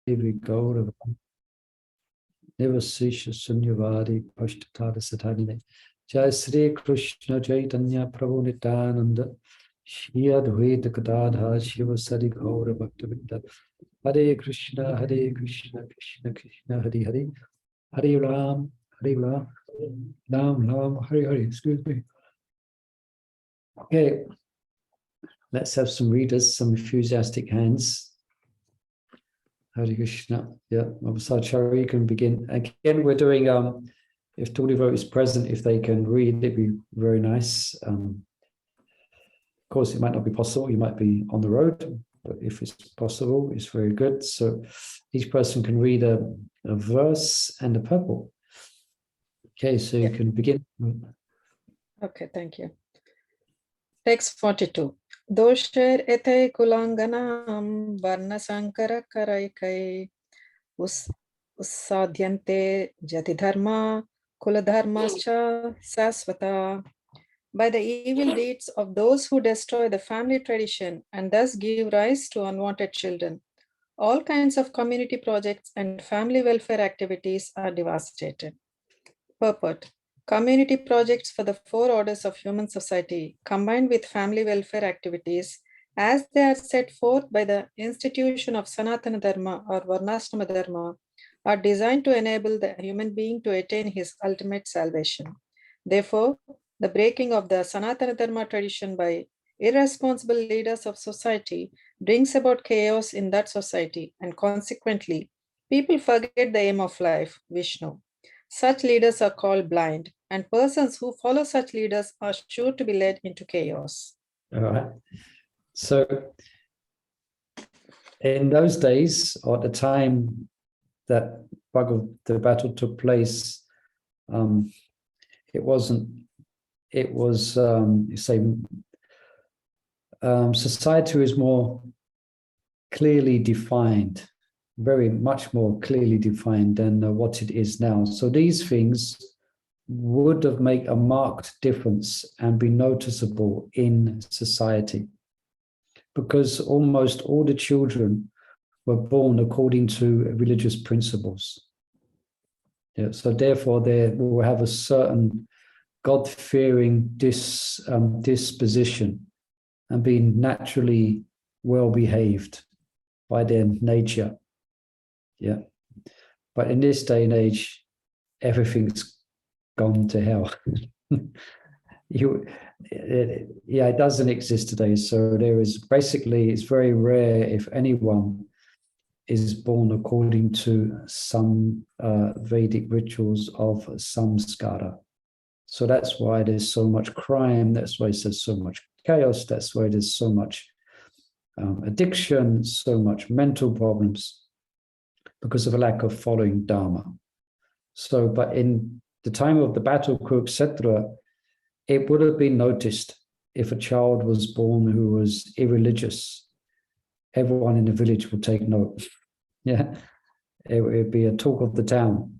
Devi Gaurav Nivasisha Sunyavadi Pashtatara Satanile Jai Sri Krishna Chaitanya Prabhu Nityananda Shri Advaita Gadadhar Shiva Sadi Gaura Bhaktavinda Hare Krishna Krishna Krishna Hare Hare Hare Ram Ram Ram Hare Hare. Excuse me. Okay, let's have some readers, some enthusiastic hands. Hare Krishna. Yeah, Sachari, you can begin. Again, we're doing, if two devotees is present, if they can read, it'd be very nice. Of course, it might not be possible. You might be on the road, but if it's possible, it's very good. So each person can read a verse and a purport. Okay, so you can begin. Okay, thank you. Text 42. Dosher ete kulanganam varna sankara karaikai usadhyante jati dharma kuladharmascha sasvata. By the evil deeds of those who destroy the family tradition and thus give rise to unwanted children, all kinds of community projects and family welfare activities are devastated. Purport. Community projects for the four orders of human society, combined with family welfare activities, as they are set forth by the institution of Sanatana Dharma or Varnashrama Dharma, are designed to enable the human being to attain his ultimate salvation. Therefore, the breaking of the Sanatana Dharma tradition by irresponsible leaders of society brings about chaos in that society, and consequently, people forget the aim of life, Vishnu. Such leaders are called blind, and persons who follow such leaders are sure to be led into chaos. All right. So in those days, or at the time that the battle took place, society was more clearly defined, very much more clearly defined than what it is now. So these things would have made a marked difference and be noticeable in society, because almost all the children were born according to religious principles. Yeah, so therefore they will have a certain God-fearing disposition and being naturally well-behaved by their nature. Yeah, but in this day and age, everything's gone to hell. It doesn't exist today. So there is basically, it's very rare if anyone is born according to some Vedic rituals of samskara. So that's why there's so much crime. That's why there's so much chaos. That's why there's so much addiction, so much mental problems, because of a lack of following Dharma. So, but in the time of the battle, Kurukshetra, it would have been noticed if a child was born who was irreligious. Everyone in the village would take note. Yeah, it would be a talk of the town.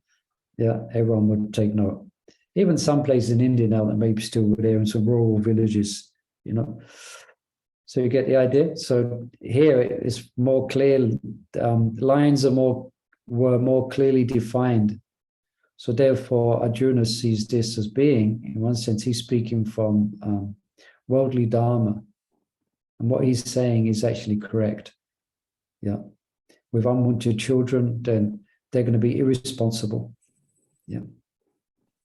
Yeah, everyone would take note. Even some places in India now that maybe still there in some rural villages, you know. So you get the idea. So here it's more clear. Lines were more clearly defined. So therefore, Arjuna sees this as being, in one sense, he's speaking from worldly dharma, and what he's saying is actually correct. Yeah, with unwanted children, then they're going to be irresponsible. Yeah,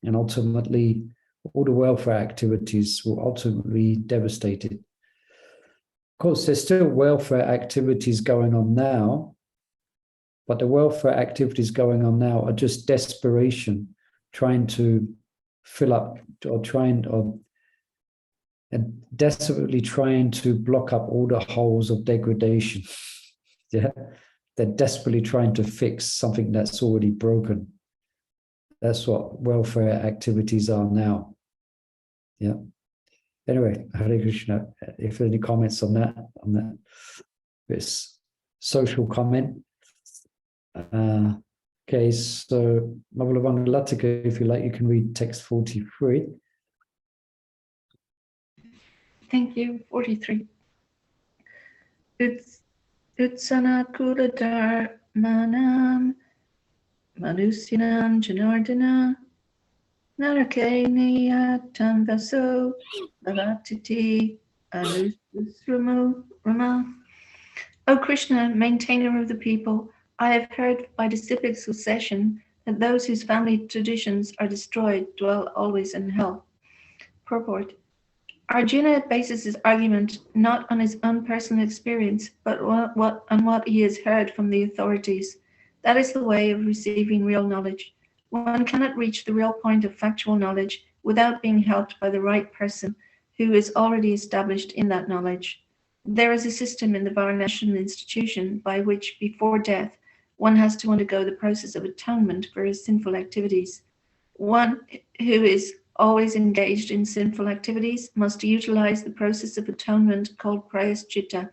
and ultimately, all the welfare activities will ultimately be devastated. Of course, there's still welfare activities going on now, but the welfare activities going on now are just desperation, trying to fill up and desperately trying to block up all the holes of degradation. Yeah, they're desperately trying to fix something that's already broken. That's what welfare activities are now. Yeah. Anyway, Hare Krishna. If there are any comments on that, this social comment. Okay, so Mavalavanga Latika, if you like, you can read text 43. Thank you. 43. Utsana Kuladhar manam manusyanam janardana narakeniyatam vaso bhavatiti anusrama. O Krishna, maintainer of the people, I have heard by disciplic succession that those whose family traditions are destroyed dwell always in hell. Purport. Arjuna bases his argument not on his own personal experience, but on what he has heard from the authorities. That is the way of receiving real knowledge. One cannot reach the real point of factual knowledge without being helped by the right person who is already established in that knowledge. There is a system in the Varnashram institution by which, before death, one has to undergo the process of atonement for his sinful activities. One who is always engaged in sinful activities must utilize the process of atonement called prayaschita.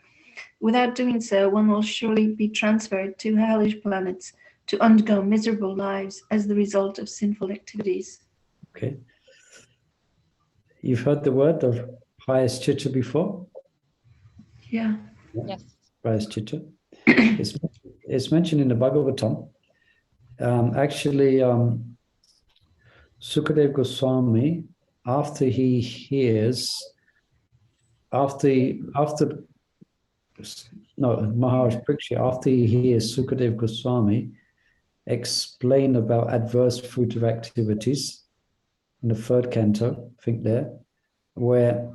Without doing so, one will surely be transferred to hellish planets to undergo miserable lives as the result of sinful activities. Okay. You've heard the word of prayaschita before? Yeah. Yes. Prayaschita. It's mentioned in the Bhagavatam. Sukadeva Goswami, after he hears, Maharaj Parikshit, after he hears Sukadeva Goswami explain about adverse fruitive activities in the third canto, I think there, where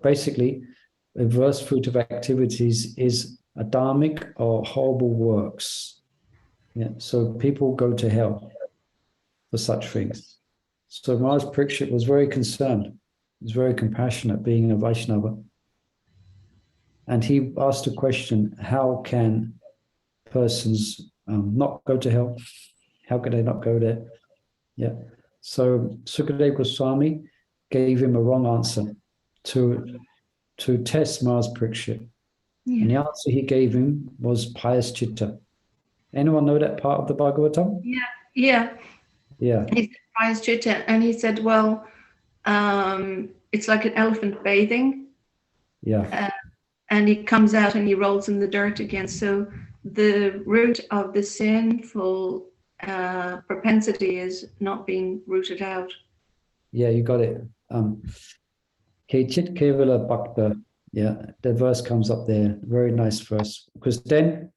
basically adverse fruitive activities is adharmic or horrible works. Yeah, so people go to hell for such things. So Maharaj Parikshit was very concerned. He was very compassionate, being a Vaishnava. And he asked a question, how can persons not go to hell? How could they not go there? Yeah. So Sukadeva Goswami gave him a wrong answer to test Maharaj Parikshit. Yeah. And the answer he gave him was prayaschita. Anyone know that part of the Bhagavatam? Yeah. Yeah. He said prayaschita, and he said, well, it's like an elephant bathing. Yeah. And he comes out and he rolls in the dirt again. So the root of the sinful propensity is not being rooted out. Yeah, you got it. Kechit Kevala Bhakta. Yeah, the verse comes up there. Very nice verse. Because then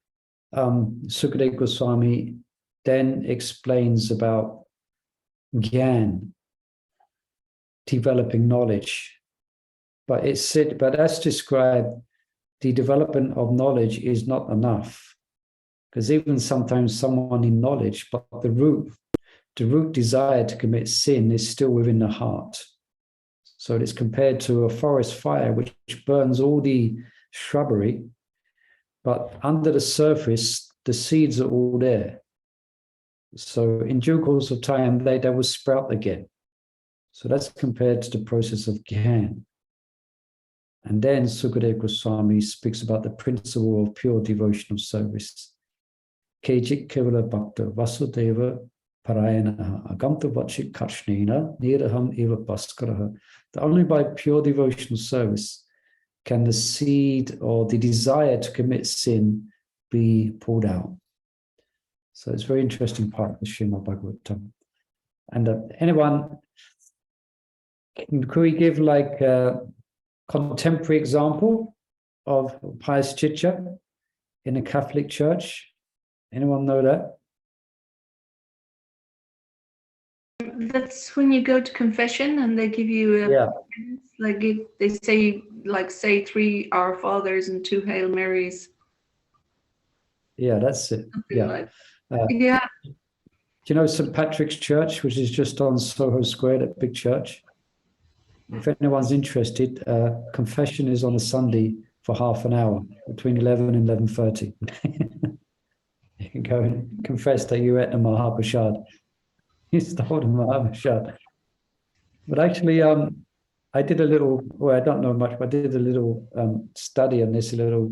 Sukadeva Goswami then explains about Gyan, developing knowledge. But it's said, but as described, the development of knowledge is not enough. Because even sometimes someone in knowledge, but the root desire to commit sin is still within the heart. So it's compared to a forest fire which burns all the shrubbery, but under the surface, the seeds are all there. So in due course of time, they will sprout again. So that's compared to the process of Gyan. And then Sukadeva Goswami speaks about the principle of pure devotional service. Kejit Kevala Bhakta Vasudeva Parayanaha Agamta Vachik Karshnena Niraham Eva Bhaskaraha. That only by pure devotional service can the seed or the desire to commit sin be pulled out. So it's a very interesting part of the Srimad Bhagavatam. And anyone, could we give like a contemporary example of prayaschita in a Catholic church? Anyone know that? That's when you go to confession and they give you they say 3 Our Fathers and 2 Hail Marys. Yeah, that's it. Something Yeah. Do you know St. Patrick's Church, which is just on Soho Square, that big church? If anyone's interested, confession is on a Sunday for half an hour between 11 and 11:30. You can go and confess that you ate the Mahaprasad. You stole the Mahaprasad. But actually, I did a little, well, I don't know much, but I did a little study on this, a little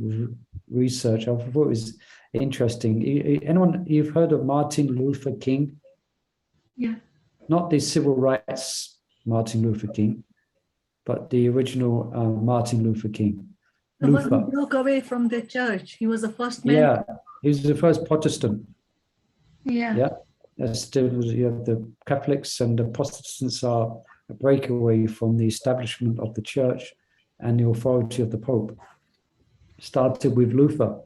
research. I thought it was interesting. Anyone, you've heard of Martin Luther King? Yeah. Not the civil rights Martin Luther King, but the original Martin Luther King. The one who broke away from the church. He was the first man. Yeah, He's the first Protestant. Yeah. Yeah. Still, you have the Catholics and the Protestants are a breakaway from the establishment of the church and the authority of the Pope. Started with Luther,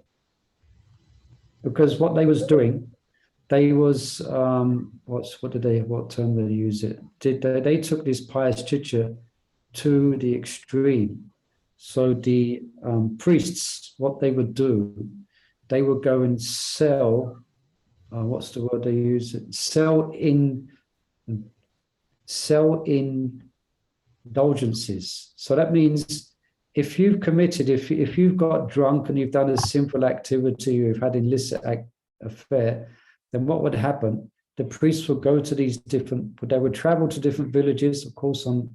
because what they was doing, they was what term did they use it? They took this pious teacher to the extreme. So the priests, what they would do, they would go and sell. What's the word they use? Sell indulgences. So that means if you've committed, if you've got drunk and you've done a sinful activity, you've had illicit affair, then what would happen? The priests would go to these they would travel to different villages, of course, on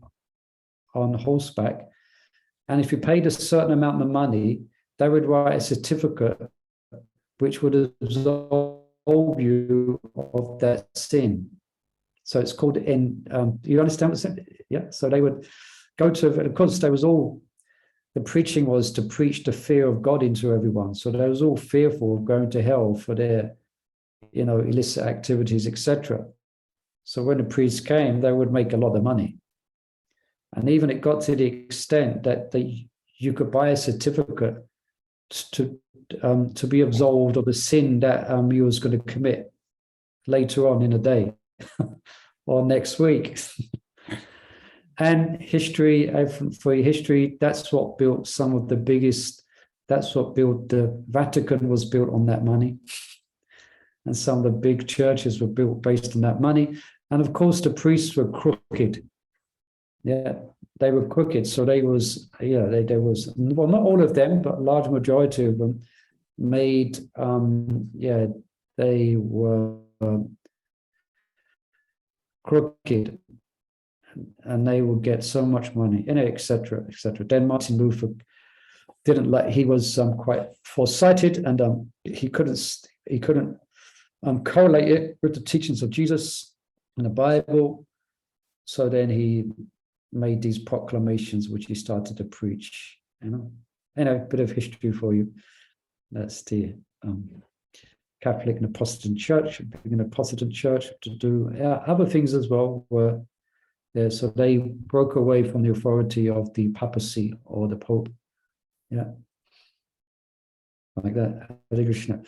horseback. And if you paid a certain amount of money, they would write a certificate which would absolve you of that sin. So it's called you understand what I'm saying? Yeah. So they would go to, of course, the preaching was to preach the fear of God into everyone. So they was all fearful of going to hell for their, illicit activities, etc. So when the priests came, they would make a lot of money. And even it got to the extent that you could buy a certificate to be absolved of a sin that you was going to commit later on in a day or next week. And history, that's what built some of the biggest, that's what built the Vatican was built on that money. And some of the big churches were built based on that money. And of course, the priests were crooked. Yeah, they were crooked. So there was, well, not all of them, but a large majority of them made, they were crooked. And they would get so much money, etc., etc. Then Martin Luther he was quite foresighted, and he couldn't correlate it with the teachings of Jesus and the Bible. So then he made these proclamations, which he started to preach. A bit of history for you. That's the Catholic and Protestant Church. Being a Protestant Church to do other things as well were there. So they broke away from the authority of the papacy or the Pope. Yeah. Like that. Hare Krishna.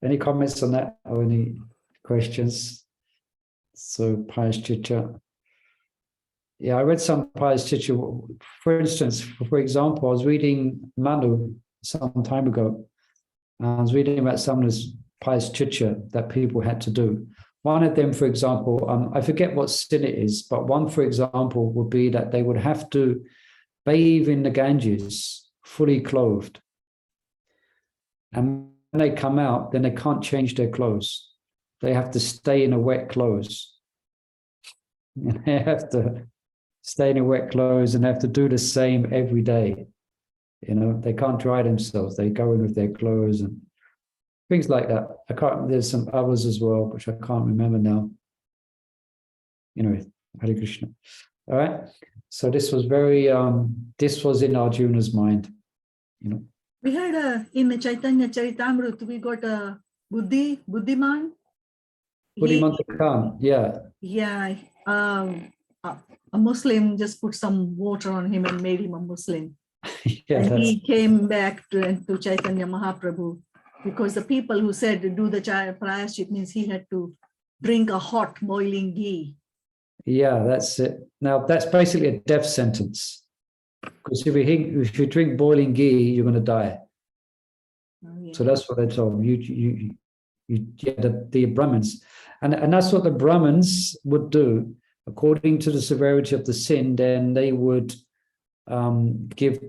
Any comments on that or any questions? So pious teacher. Yeah, I read some pious teacher. For instance, for example, I was reading Manu some time ago. I was reading about some of this pious teacher that people had to do. One of them, for example, I forget what sin it is, but one, for example, would be that they would have to bathe in the Ganges fully clothed. And when they come out, then they can't change their clothes. They have to stay in a wet clothes. They have to stay in a wet clothes and have to do the same every day. They can't dry themselves. They go in with their clothes and things like that. There's some others as well, which I can't remember now. Hare Krishna. All right. So this was this was in Arjuna's mind, We had in the Chaitanya Charitamrita, we got a Buddhiman. Buddhimanta Khan, yeah. Yeah. A Muslim just put some water on him and made him a Muslim. Yeah, and he came back to Chaitanya Mahaprabhu, because the people who said to do the prayashit means he had to drink a hot boiling ghee. Yeah, that's it. Now that's basically a death sentence, because if you drink boiling ghee, you're going to die. Oh, yeah. So that's what they told him. The Brahmins, and that's what the Brahmins would do according to the severity of the sin. Then they would give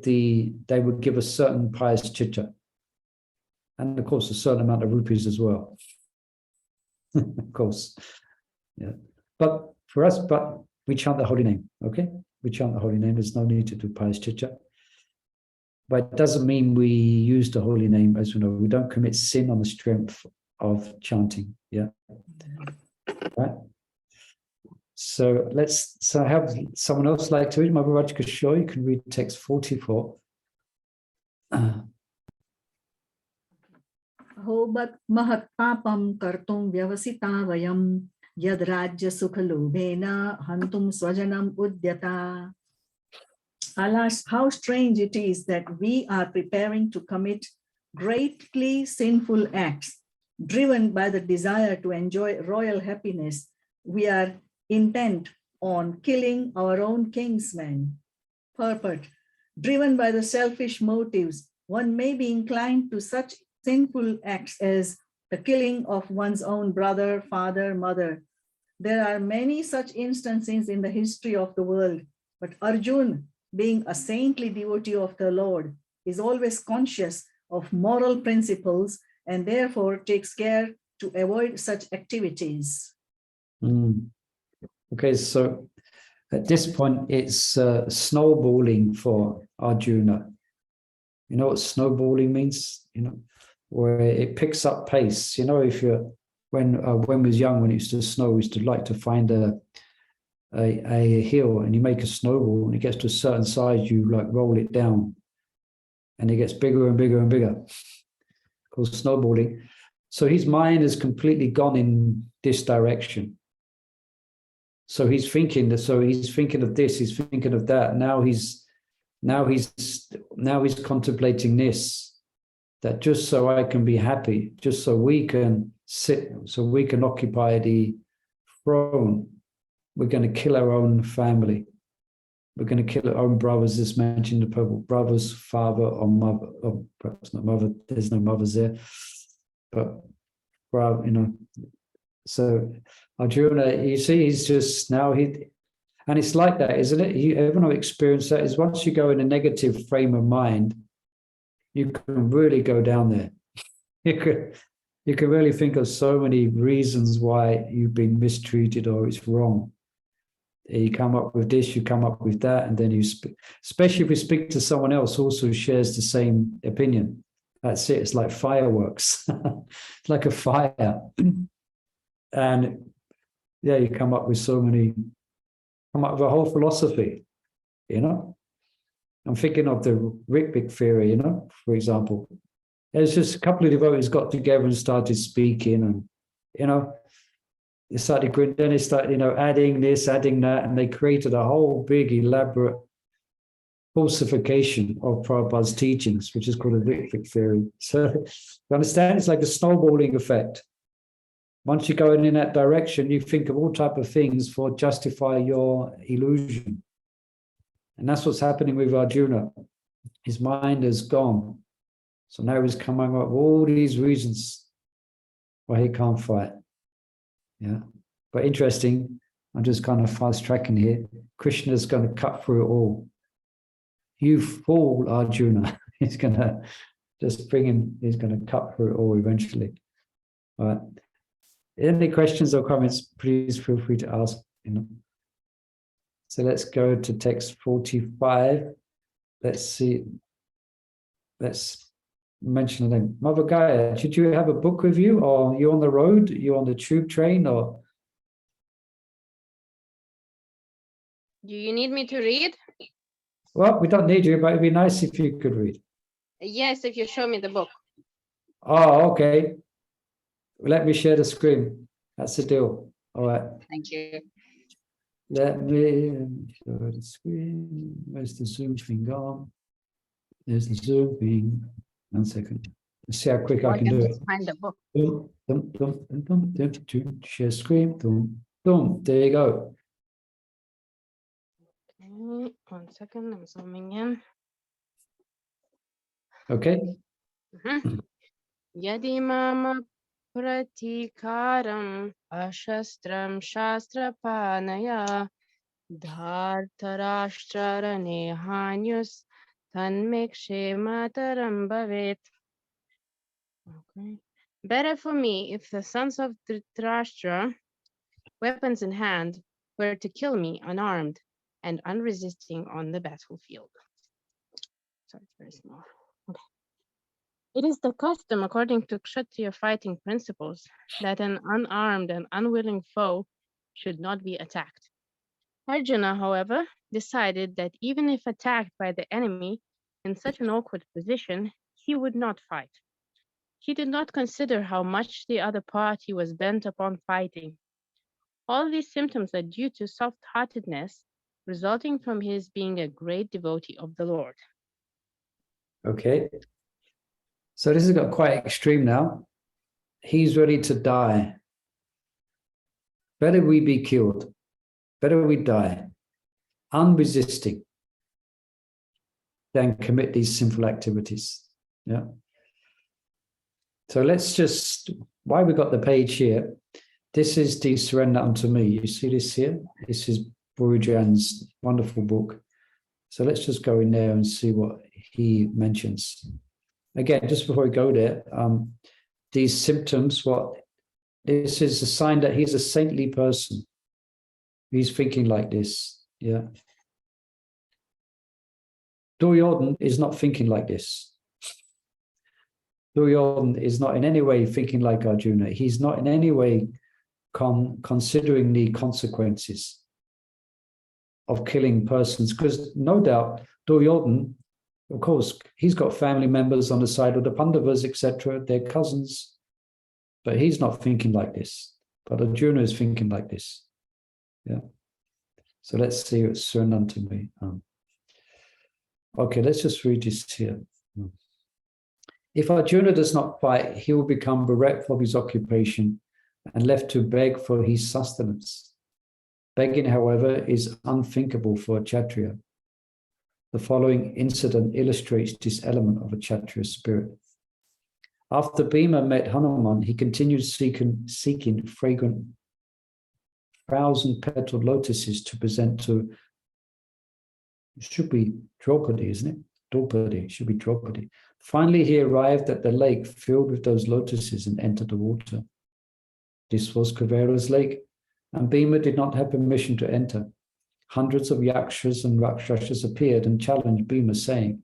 a certain pious chitta, and of course a certain amount of rupees as well. Of course, yeah. But for us, we chant the holy name. Okay, we chant the holy name. There's no need to do pious chitta. But it doesn't mean we use the holy name, as we know. We don't commit sin on the strength of chanting. Yeah. Right. So have someone else like to read. Maharaj Kishore, you can read text 44. Ahobat mahat papam kartum vyavasita vayam yad rajya sukha lobhena hantum swajanam udyata. Alas, how strange it is that we are preparing to commit greatly sinful acts. Driven by the desire to enjoy royal happiness, we are intent on killing our own kinsmen. Purport. Driven by the selfish motives, one may be inclined to such sinful acts as the killing of one's own brother, father, mother. There are many such instances in the history of the world, but Arjuna, being a saintly devotee of the Lord, is always conscious of moral principles and therefore takes care to avoid such activities. Okay, so at this point, it's snowballing for Arjuna. You know what snowballing means? You know, where it picks up pace. You know, if you're when we was young, when it used to snow, we used to like to find a hill and you make a snowball, and it gets to a certain size, you like roll it down, and it gets bigger and bigger and bigger. Called snowballing. So his mind has completely gone in this direction. So he's thinking that. So he's thinking of this. He's thinking of that. Now he's contemplating this. That just so I can be happy, just so we can sit, so we can occupy the throne, we're going to kill our own family. We're going to kill our own brothers, as mentioned in the Bible, brothers, father, or mother, or perhaps not mother, there's no mothers there, but, you know, so Arjuna, you see, he's just now, and it's like that, isn't it? Everyone who experienced that is once you go in a negative frame of mind, you can really go down there. You can really think of so many reasons why you've been mistreated or it's wrong. You come up with this, you come up with that, and then you especially if you speak to someone else who also shares the same opinion. That's it. It's like fireworks. It's like a fire. And yeah, you come up with come up with a whole philosophy, you know. I'm thinking of the Ritwik theory, you know, for example. There's just a couple of devotees got together and started speaking, and, you know, they started, then they started, you know, adding this, adding that, and they created a whole big, elaborate falsification of Prabhupada's teachings, which is called the Ritwik theory. So you understand, it's like a snowballing effect. Once you're going in that direction, you think of all type of things for justify your illusion. And that's what's happening with Arjuna. His mind has gone. So now he's coming up with all these reasons why he can't fight. Yeah. But interesting, I'm just kind of fast tracking here. Krishna's going to cut through it all. You fool, Arjuna. He's going to just he's going to cut through it all eventually. All right. Any questions or comments, please feel free to ask. You know. So let's go to text 45. Let's see. Let's mention the name. Mother Gaia, did you have a book with you, or you on the road? You on the tube train, or? Do you need me to read? Well, we don't need you, but it'd be nice if you could read. Yes, if you show me the book. Oh, okay. Let me share the screen. That's the deal. All right. Thank you. Let me show the screen. Where's the Zoom thing gone? There's the Zoom thing. 1 second. Let's see how quick I can do it. Find the book. Share screen. There you go. Okay, 1 second. I'm zooming in. Okay. Yadi mama pratikaram ashastram shastrapanaya dhartarashtrarane hanyus tanmekshemataram bhavet. Okay. Better for me if the sons of Dhritarashtra, weapons in hand, were to kill me unarmed and unresisting on the battlefield. Sorry, it's very small. Okay. It is the custom, according to Kshatriya fighting principles, that an unarmed and unwilling foe should not be attacked. Arjuna, however, decided that even if attacked by the enemy in such an awkward position, he would not fight. He did not consider how much the other party was bent upon fighting. All these symptoms are due to soft-heartedness, resulting from his being a great devotee of the Lord. Okay. So this has got quite extreme now. He's ready to die. Better we be killed. Better we die, unresisting, than commit these sinful activities. Yeah. So let's just, why we got the page here, this is the Surrender Unto Me. You see this here? This is Burujan's wonderful book. So let's just go in there and see what he mentions. Again, just before we go there, these symptoms, this is a sign that he's a saintly person. He's thinking like this, yeah. Duryodhana is not thinking like this. Duryodhana is not in any way thinking like Arjuna. He's not in any way considering the consequences of killing persons, because no doubt Duryodhana, of course, he's got family members on the side of the Pandavas, etc., their cousins, but he's not thinking like this. But Arjuna is thinking like this. Yeah. So let's see what's Surrender Unto Me. Okay, let's just read this here. If Arjuna does not fight, he will become bereft of his occupation and left to beg for his sustenance. Begging, however, is unthinkable for a Kshatriya. The following incident illustrates this element of a Kshatriya spirit. After Bhima met Hanuman, he continued seeking fragrant 1,000-petaled lotuses to present to, it should be Draupadi, isn't it? Draupadi, it should be Draupadi. Finally, he arrived at the lake filled with those lotuses and entered the water. This was Kuvera's lake, and Bhima did not have permission to enter. Hundreds of yakshas and rakshasas appeared and challenged Bhima, saying,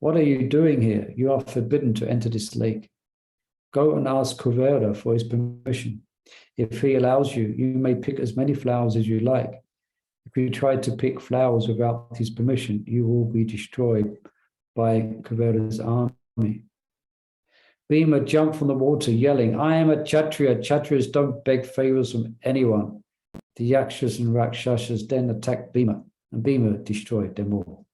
"What are you doing here? You are forbidden to enter this lake. Go and ask Kuvera for his permission. If he allows you, you may pick as many flowers as you like. If you try to pick flowers without his permission, you will be destroyed by Kuvera's army." Bhima jumped from the water, yelling, "I am a Kshatriya. Kshatriyas don't beg favors from anyone." The Yakshas and Rakshasas then attacked Bhima, and Bhima destroyed them all.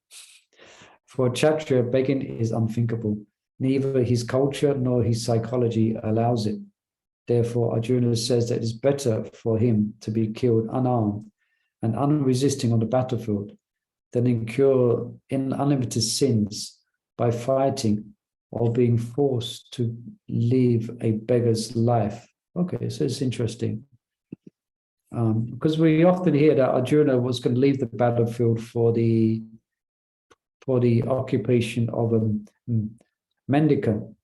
For a Kshatriya, begging is unthinkable. Neither his culture nor his psychology allows it. Therefore, Arjuna says that it is better for him to be killed unarmed and unresisting on the battlefield than incur in unlimited sins by fighting or being forced to live a beggar's life. Okay, so it's interesting. Because we often hear that Arjuna was going to leave the battlefield for the occupation of a mendicant.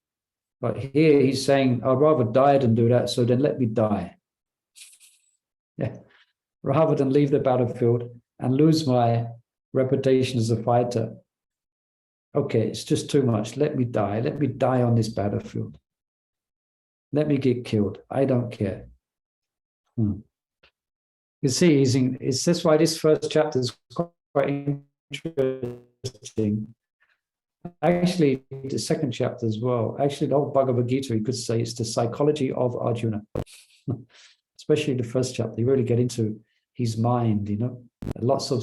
But here he's saying, I'd rather die than do that, so then let me die. Yeah. Rather than leave the battlefield and lose my reputation as a fighter. Okay, it's just too much. Let me die. Let me die on this battlefield. Let me get killed. I don't care. You see, it's that's why this first chapter is quite interesting. Actually, the second chapter as well. Actually, the whole Bhagavad Gita, you could say, it's the psychology of Arjuna. Especially the first chapter, you really get into his mind, you know. Lots of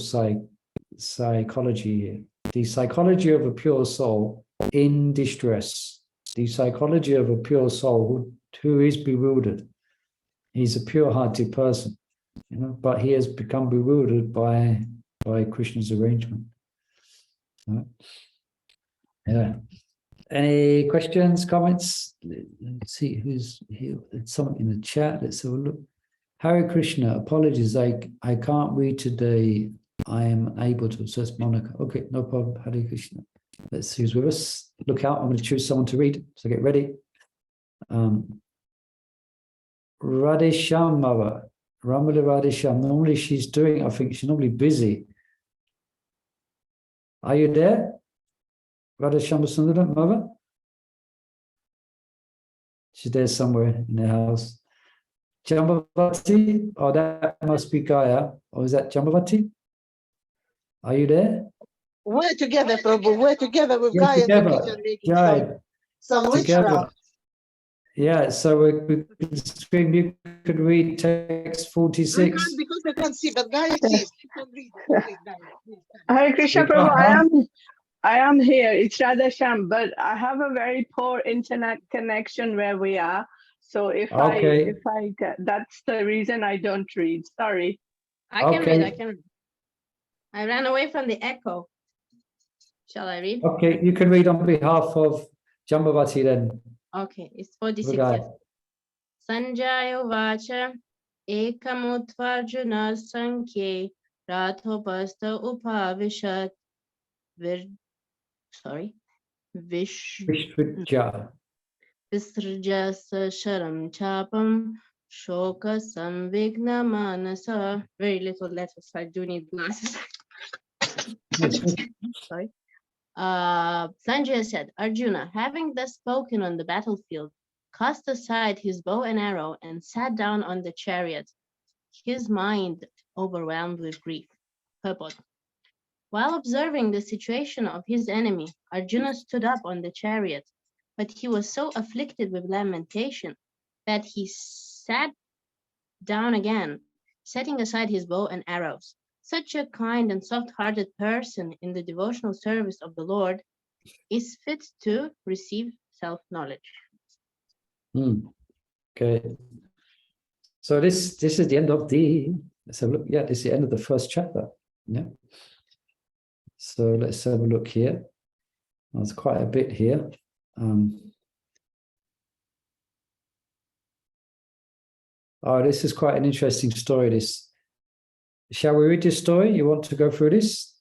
psychology here. The psychology of a pure soul in distress. The psychology of a pure soul who is bewildered. He's a pure-hearted person, you know, but he has become bewildered by Krishna's arrangement. Right? Yeah. Any questions, comments? Let's see who's here. It's someone in the chat. Let's have a look. Hare Krishna, apologies, I can't read today. I am able to. So it's Monica. Okay, no problem. Hare Krishna. Let's see who's with us. Look out. I'm going to choose someone to read. So get ready. Radhesham Mava. Ramala Radhesham. Normally she's doing, I think she's normally busy. Are you there? Radhesham Sundaram Mava? She's there somewhere in the house. Jambavati? Oh, that must be Gaia. Or is that Jambavati? Are you there? We're together, Prabhu. We're together with You're Gaia in the together. kitchen making Right. some Together. witchcraft. Yeah, so we can stream. You could read text 46. Because I can't see, but Gaia sees. You can read it. Please, Gaia, please. Hare Krishna You Prabhu, can't, I am here. It's Radha Sham, but I have a very poor internet connection where we are. So if okay. I get, that's the reason I don't read. Sorry. I can Okay. read. I can read. I ran away from the echo. Shall I read? Okay, you can read on behalf of Jambavati then. Okay, it's 46. Guy. Yes. Sanjaya Vacha Ekamutvarjuna Sankye Rathopasta Upavishat Vishvija. Visrjasa Sharam Chapam Shoka Samvigna Manasa. Very little letters. I do need glasses. Sorry. Sanjaya said, Arjuna, having thus spoken on the battlefield, cast aside his bow and arrow and sat down on the chariot, his mind overwhelmed with grief. Purport. While observing the situation of his enemy, Arjuna stood up on the chariot, but he was so afflicted with lamentation that he sat down again, setting aside his bow and arrows. Such a kind and soft-hearted person in the devotional service of the Lord is fit to receive self-knowledge. Okay. So this is the end of the, let's have a look. Yeah, this is the end of the first chapter. Yeah. So let's have a look here. There's quite a bit here. Oh, this is quite an interesting story. This. Shall we read this story? You want to go through this?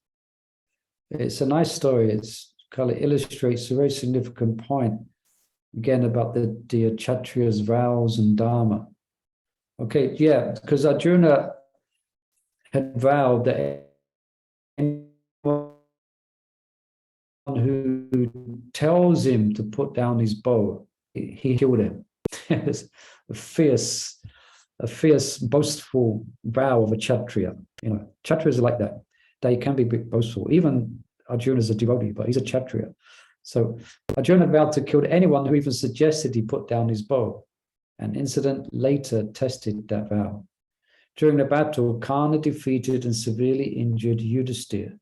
It's a nice story. It's kind of illustrates a very significant point, again, about the Kshatriya's vows and dharma. Okay, yeah, because Arjuna had vowed that anyone who tells him to put down his bow, he killed him. It's a fierce, boastful vow of a Kshatriya. You know, Kshatriyas are like that. They can be a bit boastful. Even Arjuna is a devotee, but he's a Kshatriya. So Arjuna vowed to kill anyone who even suggested he put down his bow. An incident later tested that vow. During the battle, Karna defeated and severely injured Yudhisthira.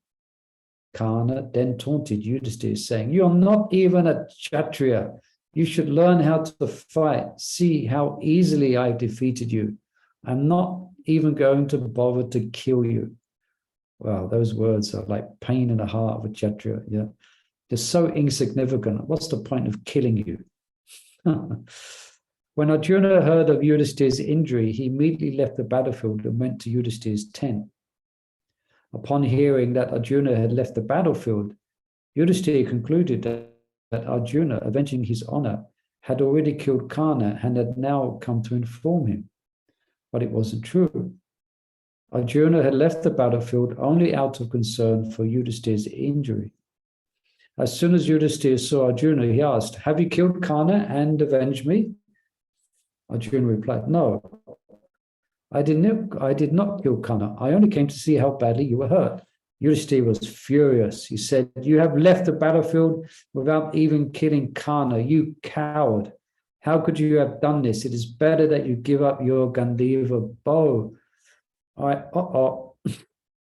Karna then taunted Yudhisthira, saying, "You are not even a Kshatriya. You should learn how to fight. See how easily I've defeated you. I'm not even going to bother to kill you." Wow, those words are like pain in the heart of a Kshatriya. Yeah, they're so insignificant. What's the point of killing you? When Arjuna heard of Yudhisthira's injury, he immediately left the battlefield and went to Yudhisthira's tent. Upon hearing that Arjuna had left the battlefield, Yudhisthira concluded that Arjuna, avenging his honor, had already killed Karna and had now come to inform him. But it wasn't true. Arjuna had left the battlefield only out of concern for Yudhisthira's injury. As soon as Yudhisthira saw Arjuna, he asked, "Have you killed Karna and avenged me?" Arjuna replied, "No, I did not kill Karna. I only came to see how badly you were hurt." Yudhisthira was furious. He said, "You have left the battlefield without even killing Karna, you coward. How could you have done this? It is better that you give up your Gandiva bow."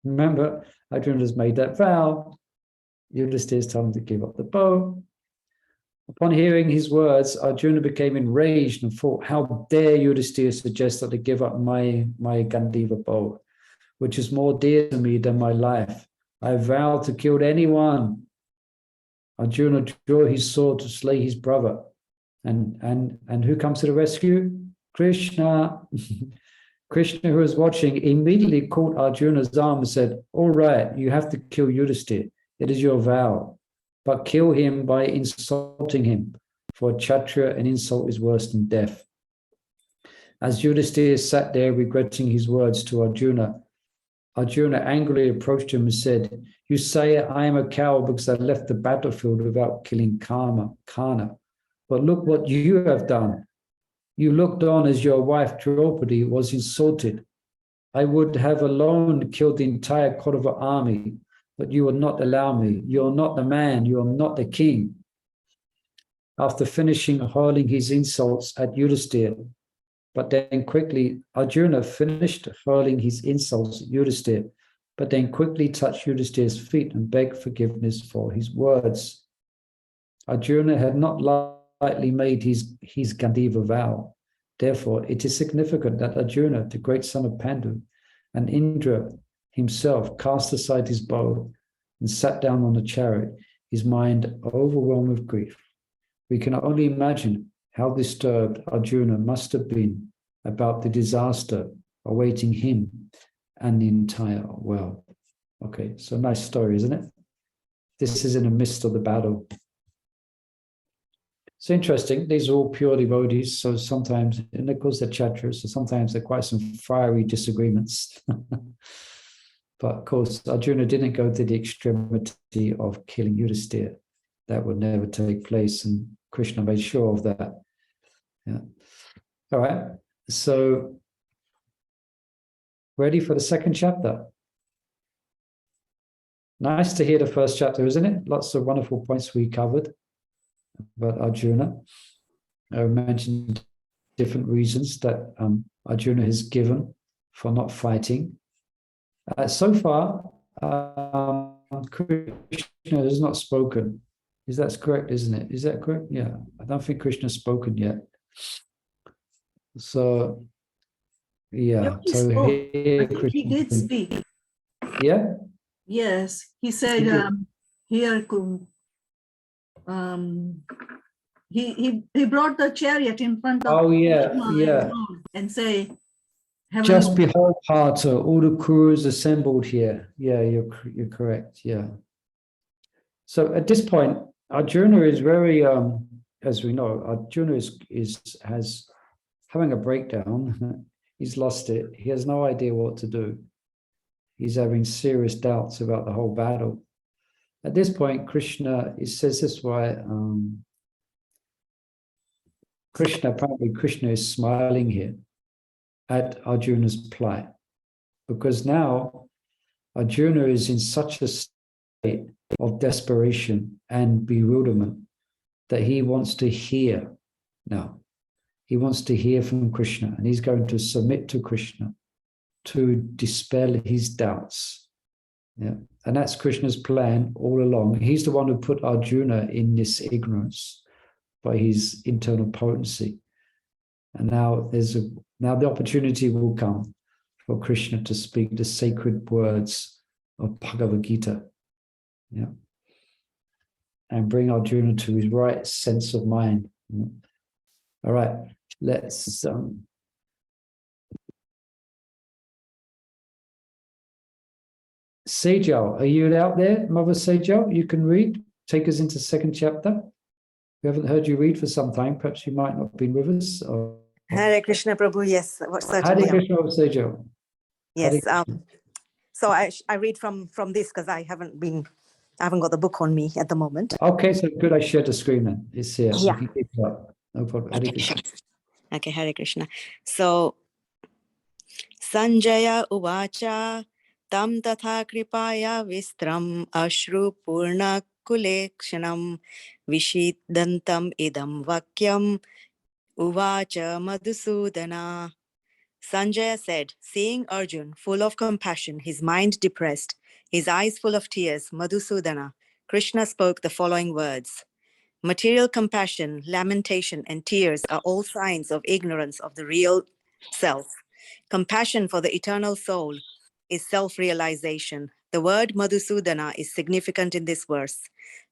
Remember, Arjuna has made that vow. Yudhisthira told him to give up the bow. Upon hearing his words, Arjuna became enraged and thought, "How dare Yudhisthira suggest that I give up my Gandiva bow, which is more dear to me than my life? I vow to kill anyone." Arjuna drew his sword to slay his brother. And who comes to the rescue? Krishna. Krishna, who was watching, immediately caught Arjuna's arm and said, "All right, you have to kill Yudhisthira. It is your vow. But kill him by insulting him. For a Kshatriya, an insult is worse than death." As Yudhisthira sat there regretting his words to Arjuna, Arjuna angrily approached him and said, "You say I am a coward because I left the battlefield without killing Karna. But look what you have done. You looked on as your wife Draupadi was insulted. I would have alone killed the entire Kaurava army, but you would not allow me. You are not the man. You are not the king." after finishing hurling his insults at Yudhisthira. But then quickly, Arjuna finished hurling his insults at Yudhisthira, but then quickly touched Yudhisthira's feet and begged forgiveness for his words. Arjuna had not lightly made his Gandiva vow. Therefore, it is significant that Arjuna, the great son of Pandu, and Indra himself cast aside his bow and sat down on the chariot, his mind overwhelmed with grief. We can only imagine how disturbed Arjuna must have been about the disaster awaiting him and the entire world. Okay, so nice story, isn't it? This is in the midst of the battle. It's interesting. These are all pure devotees, so sometimes, and of course they're Kshatriyas, so sometimes there are quite some fiery disagreements. But of course, Arjuna didn't go to the extremity of killing Yudhisthira. That would never take place, and Krishna made sure of that. Yeah. All right. So, ready for the second chapter? Nice to hear the first chapter, isn't it? Lots of wonderful points we covered about Arjuna. I mentioned different reasons that Arjuna has given for not fighting. So far, Krishna has not spoken. That's correct, isn't it? Is that correct? Yeah. I don't think Krishna's spoken yet. So, yeah. He So spoke. here, I think he did speak. Yeah. Yes, he said He did. here he brought the chariot in front of Oh, yeah, Krishna yeah. and say, Just behold, Partha, all the Kurus assembled here. Yeah, you're correct. Yeah. So at this point, Arjuna is very, as we know, Arjuna has having a breakdown. He's lost it. He has no idea what to do. He's having serious doubts about the whole battle. At this point, Krishna, it says this why apparently Krishna is smiling here at Arjuna's plight, because now Arjuna is in such a state of desperation and bewilderment that he wants to hear now. He wants to hear from Krishna, and he's going to submit to Krishna to dispel his doubts. Yeah. And that's Krishna's plan all along. He's the one who put Arjuna in this ignorance by his internal potency. And now the opportunity will come for Krishna to speak the sacred words of Bhagavad Gita. Yeah. And bring Arjuna to his right sense of mind. Yeah. All right, let's Sejal, are you out there, Mother Sejal? You can read. Take us into second chapter. We haven't heard you read for some time. Perhaps you might not have been with us. Hare Krishna, Prabhu. Yes, certainly. Hare Krishna, Mother Sejal. Yes. So I read from this because I haven't got the book on me at the moment. Okay, so good. I shared the screen then. It's here. Yeah. You can keep it up. No problem. Hare Okay, Krishna. Okay, Hare Krishna. So Sanjaya Uvacha Tam Tatha Kripaya Vistram Ashru Purna Kulekshanam Vishidantam Idam Vakyam Uvacha Madhusudana. Sanjaya said, seeing Arjun full of compassion, his mind depressed, his eyes full of tears, Madhusudana, Krishna spoke the following words. Material compassion, lamentation, and tears are all signs of ignorance of the real self. Compassion for the eternal soul is self-realization. The word Madhusudana is significant in this verse.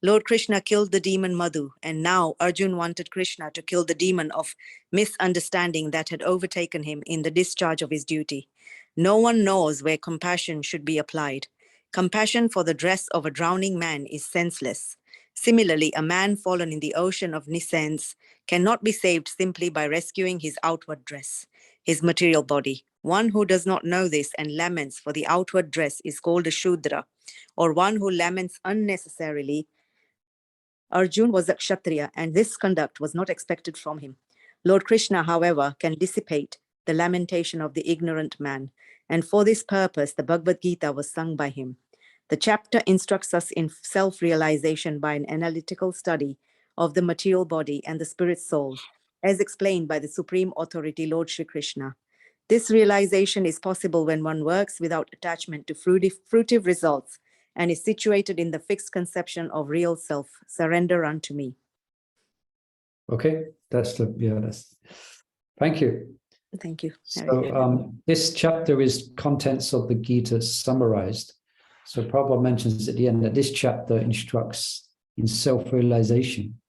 Lord Krishna killed the demon Madhu, and now Arjun wanted Krishna to kill the demon of misunderstanding that had overtaken him in the discharge of his duty. No one knows where compassion should be applied. Compassion for the dress of a drowning man is senseless. Similarly, a man fallen in the ocean of nescience cannot be saved simply by rescuing his outward dress, his material body. One who does not know this and laments for the outward dress is called a Shudra, or one who laments unnecessarily. Arjun was a Kshatriya, and this conduct was not expected from him. Lord Krishna, however, can dissipate the lamentation of the ignorant man, and for this purpose, the Bhagavad Gita was sung by him. The chapter instructs us in self-realization by an analytical study of the material body and the spirit soul, as explained by the Supreme Authority, Lord Shri Krishna. This realization is possible when one works without attachment to fruitive results and is situated in the fixed conception of real self, surrender unto me. Okay, that's thank you. Thank you. So this chapter is contents of the Gita summarized. So Prabhupada mentions at the end that this chapter instructs in self-realization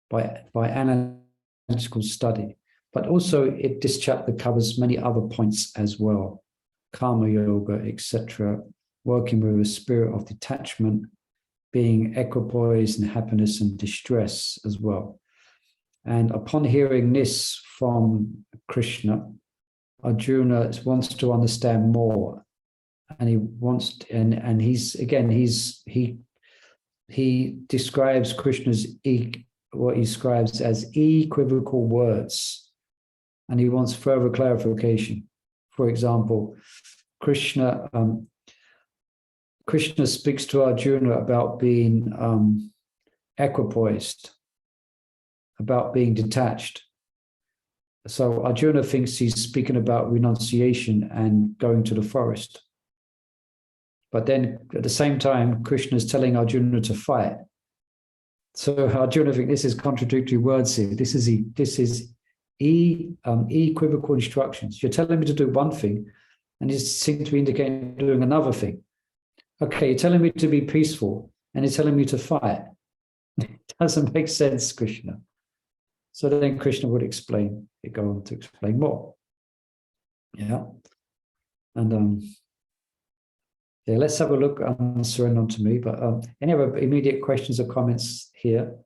by analytical study, but also this chapter covers many other points as well, karma yoga, etc., working with a spirit of detachment, being equipoised in happiness and distress as well. And upon hearing this from Krishna, Arjuna wants to understand more, and he wants and he describes Krishna's what he describes as equivocal words, and he wants further clarification. For example, Krishna speaks to Arjuna about being equipoised, about being detached. So Arjuna thinks he's speaking about renunciation and going to the forest. But then at the same time, Krishna is telling Arjuna to fight. So Arjuna thinks this is contradictory words here. This is equivocal instructions. You're telling me to do one thing, and you seem to be indicating doing another thing. Okay, you're telling me to be peaceful, and you're telling me to fight. It doesn't make sense, Krishna. So then Krishna would go on to explain more. Yeah. And yeah, let's have a look on surrender unto me. But any other immediate questions or comments here?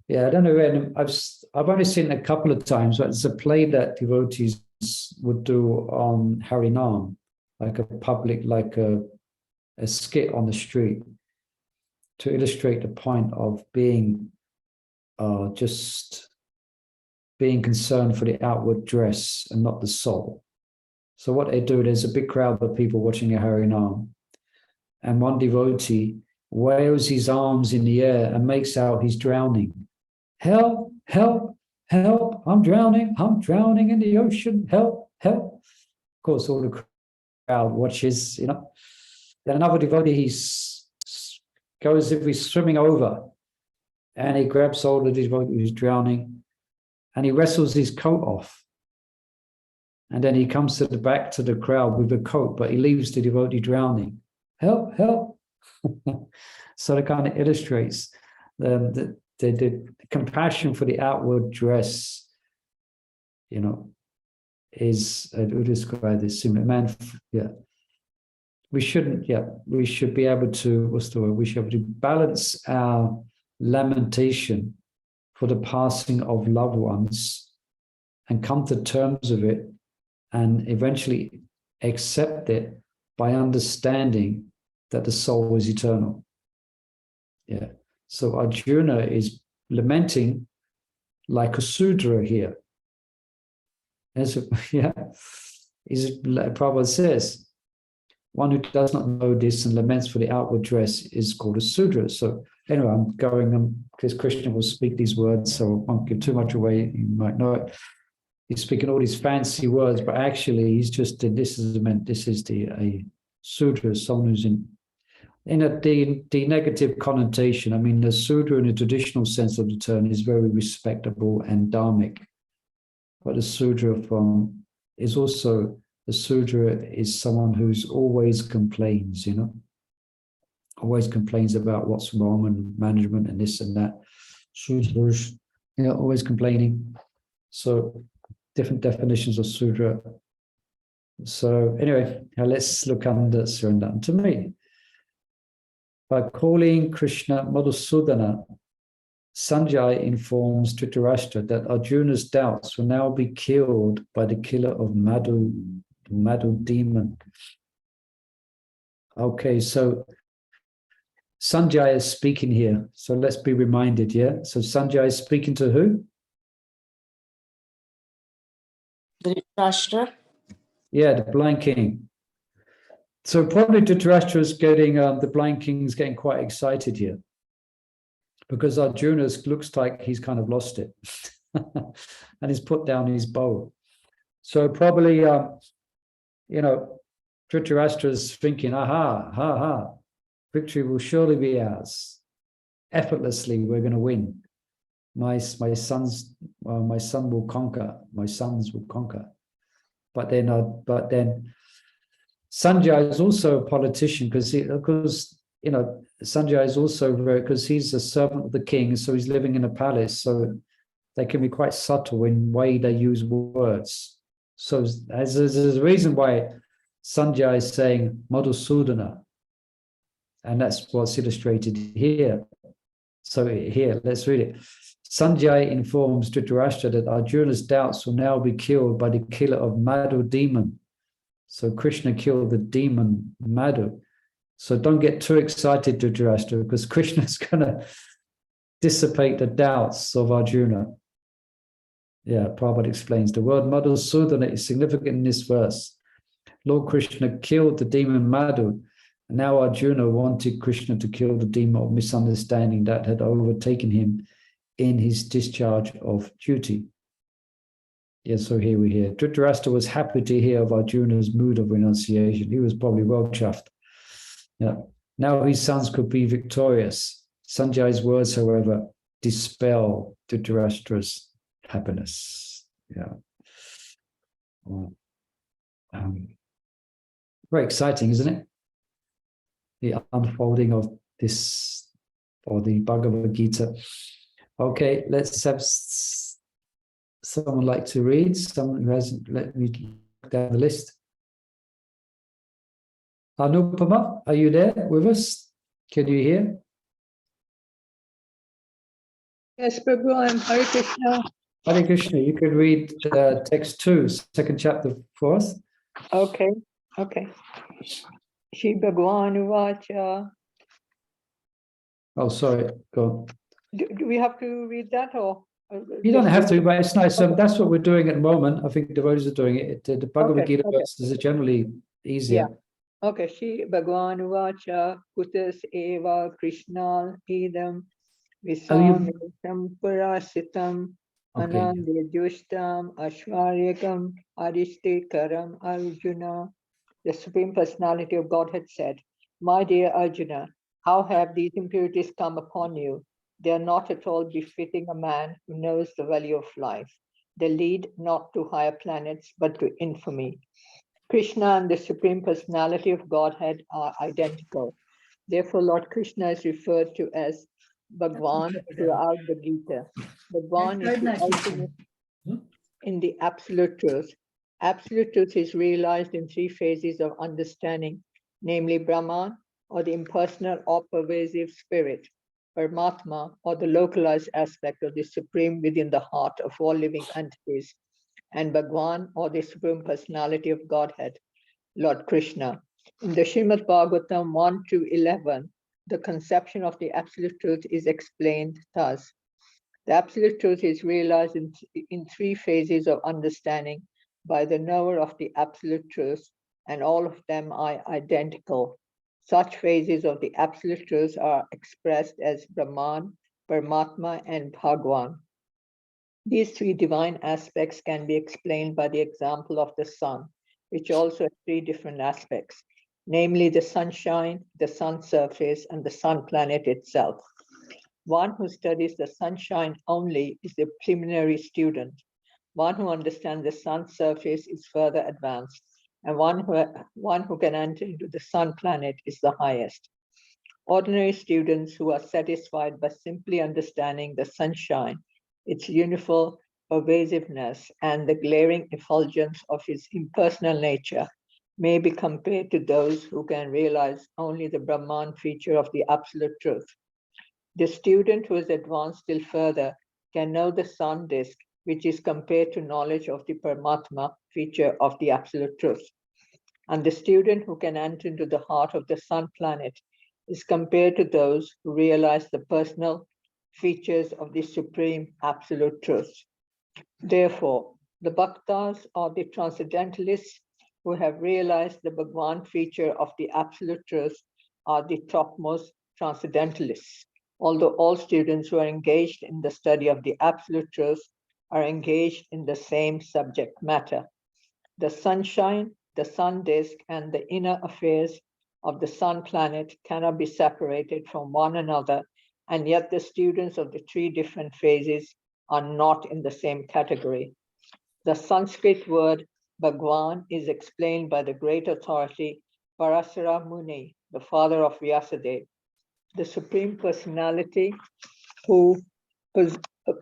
Yeah, I don't know when I've only seen it a couple of times, but it's a play that devotees would do on Harinam, like a public, like a skit on the street, to illustrate the point of being just being concerned for the outward dress and not the soul. So what they do, there's a big crowd of people watching a Harinam, and one devotee wails his arms in the air and makes out he's drowning. Help, help, help, I'm drowning in the ocean, help, help. Of course, all the crowd watches, Then another devotee, goes as if he's swimming over, and he grabs hold of the devotee who's drowning, and he wrestles his coat off. And then he comes to the back to the crowd with the coat, but he leaves the devotee drowning. Help, help. So it kind of illustrates the compassion for the outward dress, is, who describe this? Man, yeah. We should be able to, we should be able to balance our lamentation for the passing of loved ones and come to terms with it and eventually accept it by understanding that the soul is eternal. Yeah. So Arjuna is lamenting like a Sudra here. Prabhupada says, one who does not know this and laments for the outward dress is called a Sudra. So anyway, I'm going because Krishna will speak these words, so I won't give too much away. You might know it. He's speaking all these fancy words, but actually he's just, this is a Sudra, someone who's in the negative connotation. I mean, the Sudra in the traditional sense of the term is very respectable and dharmic. But the Sudra is someone who's always complains, always complains about what's wrong and management and this and that. Sudras, always complaining. So different definitions of Sudra. So anyway, now let's look under surrender unto me. By calling Krishna Madhusudana, Sanjay informs Dhritarashtra that Arjuna's doubts will now be killed by the killer of Madhu, the Madhu demon. Okay, so Sanjay is speaking here. So let's be reminded, yeah? So Sanjay is speaking to who? Dhritarashtra. Yeah, the blind king. So probably Dhritarashtra is getting, the blind king's getting quite excited here, because Arjuna looks like he's kind of lost it and he's put down his bow. So probably, Dhritarashtra is thinking, aha, victory will surely be ours. Effortlessly, we're going to win. My son will conquer. My sons will conquer. But then Sanjay is also a politician, because Sanjay is also because he's a servant of the king, so he's living in a palace. So they can be quite subtle in the way they use words. So there's a reason why Sanjay is saying Madhusudana, and that's what's illustrated here. So here, let's read it. Sanjay informs Dhritarashtra that Arjuna's doubts will now be killed by the killer of Madhu demon. So Krishna killed the demon Madhu. So don't get too excited, Dhritarashtra, because Krishna's going to dissipate the doubts of Arjuna. Yeah, Prabhupada explains the word Madhusudana is significant in this verse. Lord Krishna killed the demon Madhu, and now Arjuna wanted Krishna to kill the demon of misunderstanding that had overtaken him in his discharge of duty. Yes, so here we hear. Dhritarashtra was happy to hear of Arjuna's mood of renunciation. He was probably well chuffed. Yeah. Now his sons could be victorious. Sanjay's words, however, dispel Dhritarashtra's happiness. Yeah. Very exciting, isn't it? The unfolding of this, or the Bhagavad Gita. Okay, let's have someone like to read. Someone who hasn't, let me look down the list. Anupama, are you there with us? Can you hear? Yes, Prabhu, I'm Hare Krishna. Hare Krishna, you can read text 2, second chapter, 4th. Okay. Shri Bhagwan Uvacha. Oh, sorry, go on. Do we have to read that, or? You don't have to, but it's nice. That's what we're doing at the moment. I think devotees are doing it. The Bhagavad Gita verses are generally easier. Yeah. Okay. Shri Bhagwan Uvacha Kutas Eva Krishna Idam Visamritam Parasitam Anande Jushtam Ashvaryakam Aristikaram Arjuna. The Supreme Personality of Godhead said, "My dear Arjuna, how have these impurities come upon you? They are not at all befitting a man who knows the value of life. They lead not to higher planets, but to infamy." Krishna and the Supreme Personality of Godhead are identical. Therefore, Lord Krishna is referred to as Bhagwan throughout the Gita. Bhagwan is the ultimate in the absolute truth. Absolute truth is realized in 3 phases of understanding, namely Brahman, or the impersonal or pervasive spirit, Paramatma, or the localized aspect of the Supreme within the heart of all living entities, and Bhagwan, or the Supreme Personality of Godhead, Lord Krishna. In the Srimad Bhagavatam 1-11, the conception of the Absolute Truth is explained thus. The Absolute Truth is realized in 3 phases of understanding by the knower of the Absolute Truth, and all of them are identical. Such phases of the Absolute Truth are expressed as Brahman, Paramatma, and Bhagwan. These 3 divine aspects can be explained by the example of the sun, which also has 3 different aspects, namely the sunshine, the sun surface, and the sun planet itself. One who studies the sunshine only is the preliminary student. One who understands the sun's surface is further advanced, and one who can enter into the sun planet is the highest. Ordinary students who are satisfied by simply understanding the sunshine, its uniform pervasiveness, and the glaring effulgence of its impersonal nature, may be compared to those who can realize only the Brahman feature of the Absolute Truth. The student who is advanced still further can know the sun disk, which is compared to knowledge of the Paramatma feature of the Absolute Truth. And the student who can enter into the heart of the sun planet is compared to those who realize the personal features of the Supreme Absolute Truth. Therefore, the Bhaktas, or the Transcendentalists, who have realized the Bhagwan feature of the absolute truth are the topmost transcendentalists, although all students who are engaged in the study of the absolute truth are engaged in the same subject matter. The sunshine, the sun disk, and the inner affairs of the sun planet cannot be separated from one another, and yet the students of the three different phases are not in the same category. The Sanskrit word Bhagwan is explained by the great authority Parasara Muni, the father of Vyasadeva, the Supreme Personality who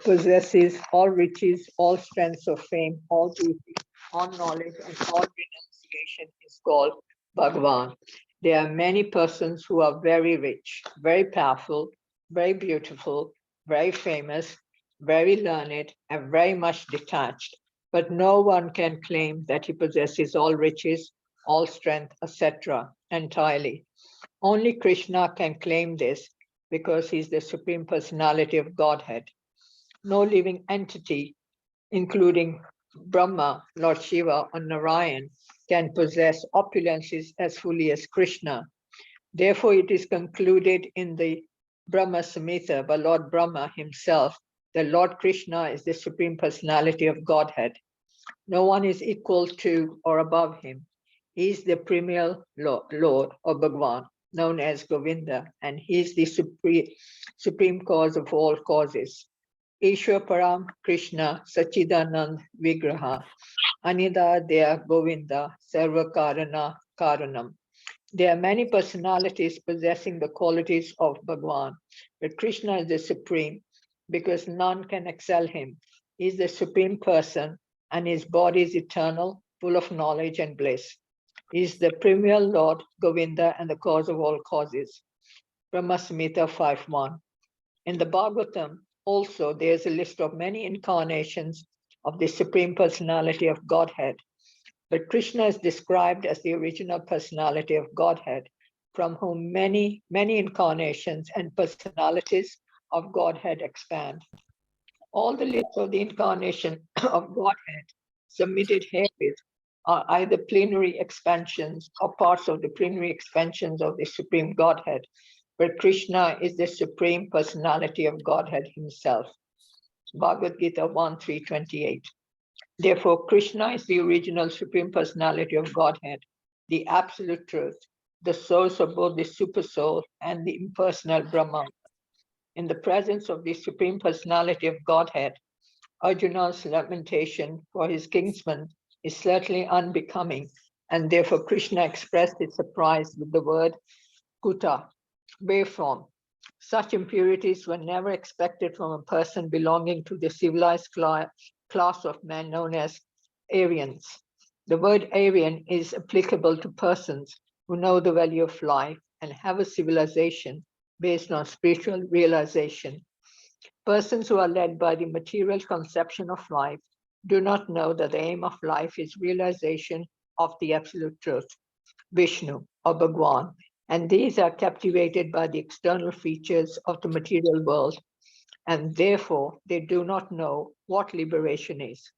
possesses all riches, all strengths of fame, all beauty, all knowledge, and all renunciation is called Bhagwan. There are many persons who are very rich, very powerful, very beautiful, very famous, very learned, and very much detached. But no one can claim that he possesses all riches, all strength, etc. entirely. Only Krishna can claim this because he's the Supreme Personality of Godhead. No living entity, including Brahma, Lord Shiva, or Narayan, can possess opulences as fully as Krishna. Therefore, it is concluded in the Brahma Samhita by Lord Brahma himself that Lord Krishna is the Supreme Personality of Godhead. No one is equal to or above him. He is the premier Lord or Bhagwan, known as Govinda, and he is the supreme cause of all causes. Ishwar Param Krishna Sachidanand Vigraha Anida Dea Govinda Sarva Karana Karanam. There are many personalities possessing the qualities of Bhagwan, but Krishna is the supreme because none can excel him. He is the supreme person and his body is eternal, full of knowledge and bliss. He is the premier Lord Govinda and the cause of all causes. Brahma Samhita 5.1. In the Bhagavatam, also, there is a list of many incarnations of the Supreme Personality of Godhead. But Krishna is described as the original personality of Godhead, from whom many, many incarnations and personalities of Godhead expand. All the lists of the incarnation of Godhead submitted herewith are either plenary expansions or parts of the plenary expansions of the Supreme Godhead, where Krishna is the Supreme Personality of Godhead himself. Bhagavad Gita 1.3.28. Therefore, Krishna is the original Supreme Personality of Godhead, the absolute truth, the source of both the Supersoul and the impersonal Brahman. In the presence of the Supreme Personality of Godhead, Arjuna's lamentation for his kinsman is certainly unbecoming, and therefore Krishna expressed his surprise with the word kuta, wherefrom. Such impurities were never expected from a person belonging to the civilized class of men known as Aryans. The word Aryan is applicable to persons who know the value of life and have a civilization based on spiritual realization. Persons who are led by the material conception of life do not know that the aim of life is realization of the absolute truth, Vishnu or Bhagwan, and these are captivated by the external features of the material world, and therefore they do not know what liberation is.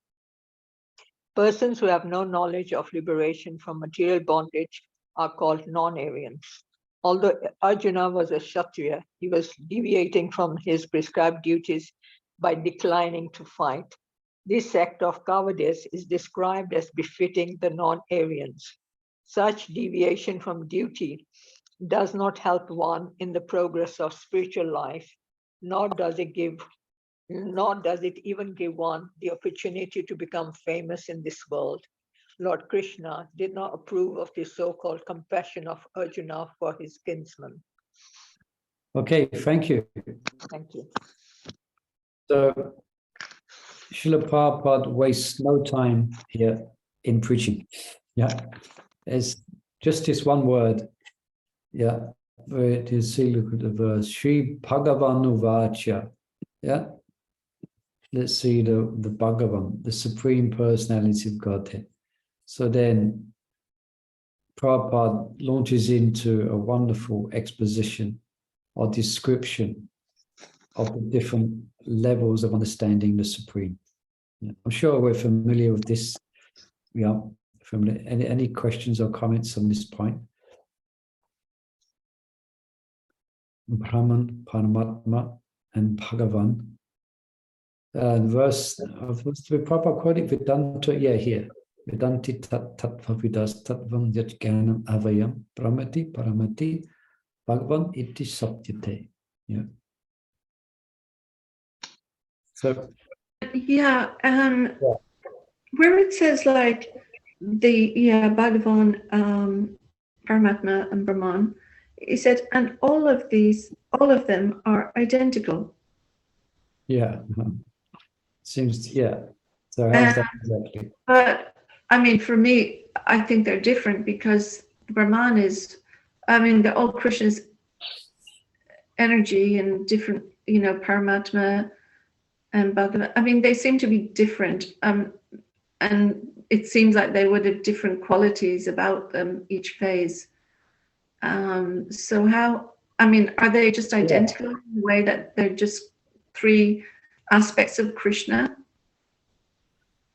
Persons who have no knowledge of liberation from material bondage are called non-Aryans. Although Arjuna was a Kshatriya, he was deviating from his prescribed duties by declining to fight. This sect of cowardice is described as befitting the non-Aryans. Such deviation from duty does not help one in the progress of spiritual life, nor does it even give one the opportunity to become famous in this world. Lord Krishna did not approve of the so-called compassion of Arjuna for his kinsman. Okay, thank you. Thank you. So, Srila Prabhupada wastes no time here in preaching. Yeah, it's just this one word. Yeah, where it is, see, look at the verse. Sri Bhagavanu Vacha. Yeah, let's see the Bhagavan, the Supreme Personality of Godhead. So then Prabhupada launches into a wonderful exposition or description of the different levels of understanding the Supreme. I'm sure we're familiar with this from any questions or comments on this point? Brahman, Paramatma, and Bhagavan. Verse of the Prabhupada quoted Vedanta, here. Vedanti tattva vidas tattvam yat jnanam avayam pramati paramati Bhagavan iti satyate. Yeah. So where it says like Bhagavan, Paramatma, and Brahman, he said, and all of them are identical. Yeah. Seems, So how's that exactly? But I mean, for me, I think they're different because Brahman is, they're all Krishna's energy and different, Paramatma and Bhagavan. They seem to be different. And it seems like they would have different qualities about them each phase. So how, are they just identical in the way that they're just three aspects of Krishna?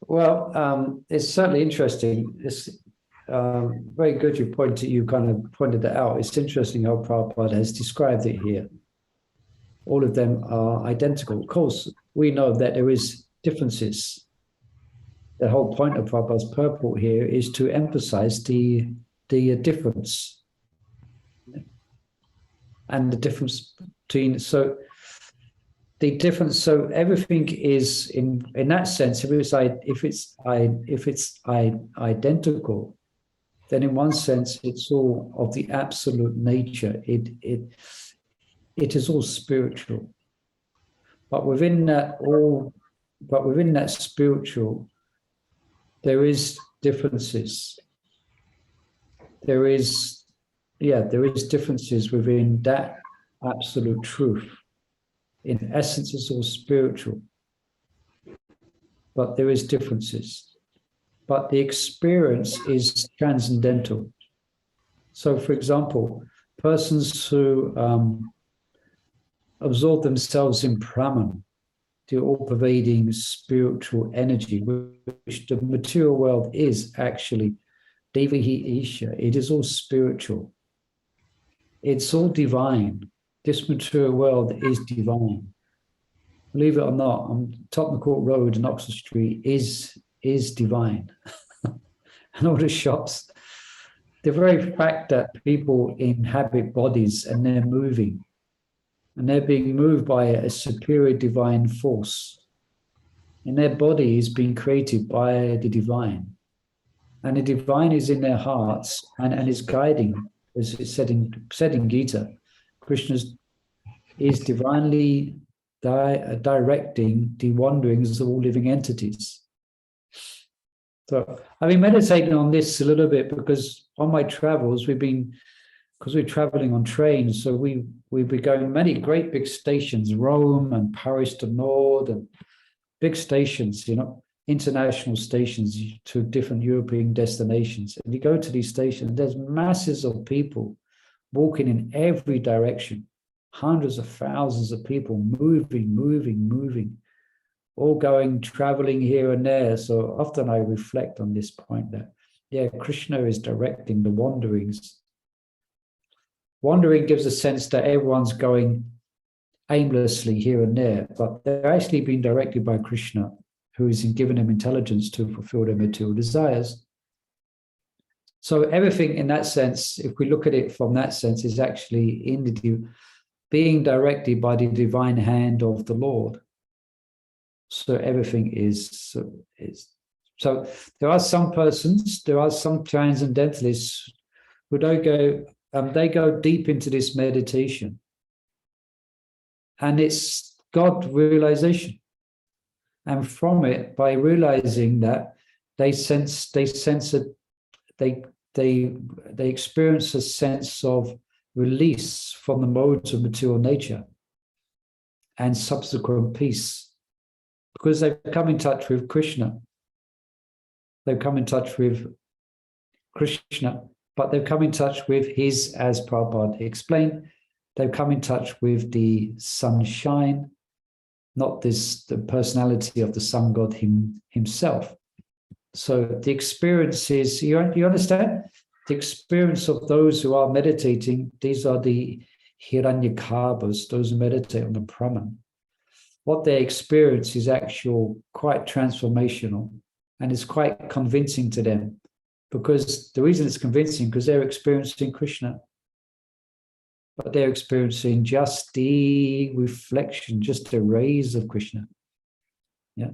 Well, it's certainly interesting. It's very good you kind of pointed that out. It's interesting how Prabhupada has described it here. All of them are identical. Of course, we know that there is differences. The whole point of Prabhupada's purport here is to emphasize the difference. And the difference between, so everything is in that sense, if it's identical, then in one sense it's all of the absolute nature. It is all spiritual. But within that spiritual, there is differences. There is differences within that absolute truth. In essence, it's all spiritual, but there is differences. But the experience is transcendental. So, for example, persons who absorb themselves in Brahman, the all-pervading spiritual energy, which the material world is actually Devahi Isha. It is all spiritual. It's all divine. This material world is divine. Believe it or not, on Tottenham Court Road and Oxford Street is divine. And all the shops, the very fact that people inhabit bodies and they're moving, and they're being moved by a superior divine force, and their body is being created by the divine. And the divine is in their hearts and is guiding, as it said in Gita, Krishna is divinely directing the wanderings of all living entities. So I've been meditating on this a little bit because on my travels, because we're traveling on trains, so we've been going many great big stations, Rome and Paris to Nord, and big stations, international stations to different European destinations. And you go to these stations, there's masses of people walking in every direction, hundreds of thousands of people moving, all traveling here and there. So often I reflect on this point that, Krishna is directing the wanderings. Wandering gives a sense that everyone's going aimlessly here and there, but they're actually being directed by Krishna, who is given them intelligence to fulfill their material desires. So everything in that sense, if we look at it from that sense, is actually being directed by the divine hand of the Lord. So everything is. So there are some persons, there are some transcendentalists who don't go. They go deep into this meditation, and it's God realization. And from it, by realizing that, they experience a sense of release from the modes of material nature and subsequent peace, because they've come in touch with Krishna. They've come in touch with Krishna, but they've come in touch with his, as Prabhupada explained, they've come in touch with the sunshine, not the personality of the sun god himself. So the experience is, you understand? The experience of those who are meditating, these are the Hiranyakabhas, those who meditate on the Brahman. What they experience is quite transformational, and it's quite convincing to them. Because the reason it's convincing, because they're experiencing Krishna. But they're experiencing just the reflection, just the rays of Krishna. Yeah.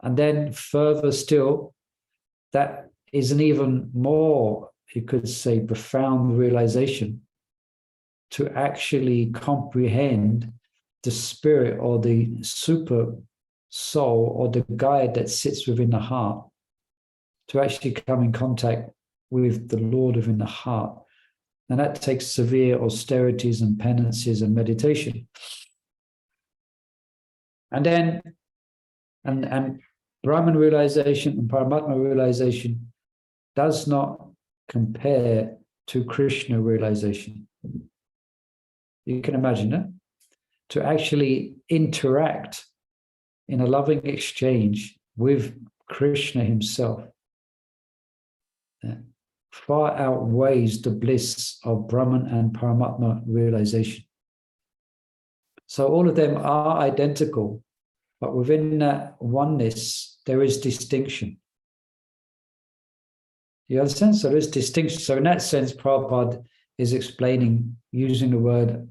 And then further still, that is an even more, you could say, profound realization to actually comprehend the spirit or the super soul or the guide that sits within the heart, to actually come in contact with the Lord within the heart. And that takes severe austerities and penances and meditation. And then, and Brahman realization and Paramatma realization does not compare to Krishna realization. You can imagine it. To actually interact in a loving exchange with Krishna himself far outweighs the bliss of Brahman and Paramatma realization. So all of them are identical, but within that oneness, there is distinction. You understand? So there is distinction. So in that sense, Prabhupada is explaining, using the word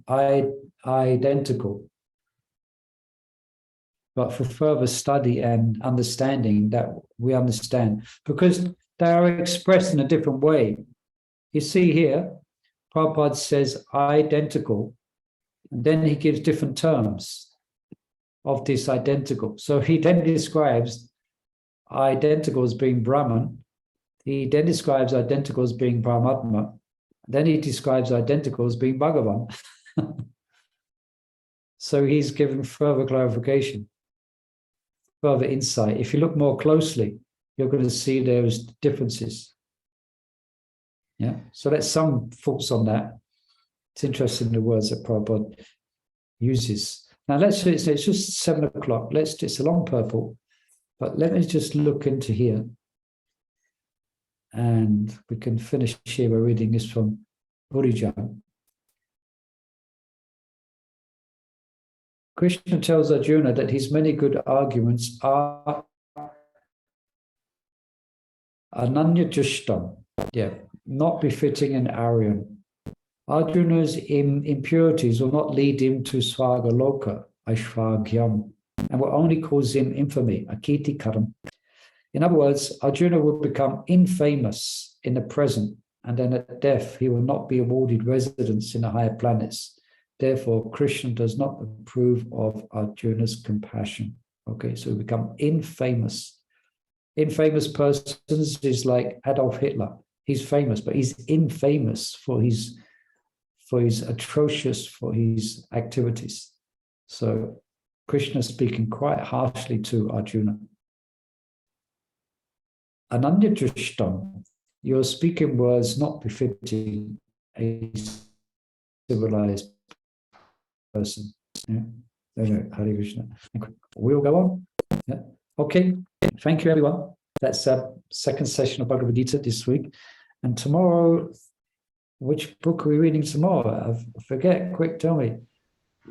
identical. But for further study and understanding, that we understand, because they are expressed in a different way. You see here, Prabhupada says identical, and then he gives different terms of this identical. So he then describes identical as being Brahman. He then describes identical as being Paramatma. Then he describes identical as being Bhagavan. So he's giving further clarification, further insight. If you look more closely, you're going to see there's differences. Yeah, so that's some thoughts on that. It's interesting, the words that Prabhupada uses. Now it's just 7 o'clock. It's a long purple, but let me just look into here. And we can finish here by reading this from Burijan. Krishna tells Arjuna that his many good arguments are ananyajishtam, not befitting an Aryan. Arjuna's impurities will not lead him to Svagaloka, Aishvagyam, and will only cause him infamy, Akiti Karam. In other words, Arjuna will become infamous in the present, and then at death he will not be awarded residence in the higher planets. Therefore, Krishna does not approve of Arjuna's compassion. Okay, so we become infamous. Infamous persons is like Adolf Hitler. He's famous, but he's infamous for his activities. So Krishna is speaking quite harshly to Arjuna. Ananyajishtam, you're speaking words not befitting a civilized person. Yeah. Hare Krishna. We'll go on. Yeah. Okay. Thank you, everyone. That's our second session of Bhagavad Gita this week. And tomorrow, which book are we reading tomorrow? I forget. Quick, tell me.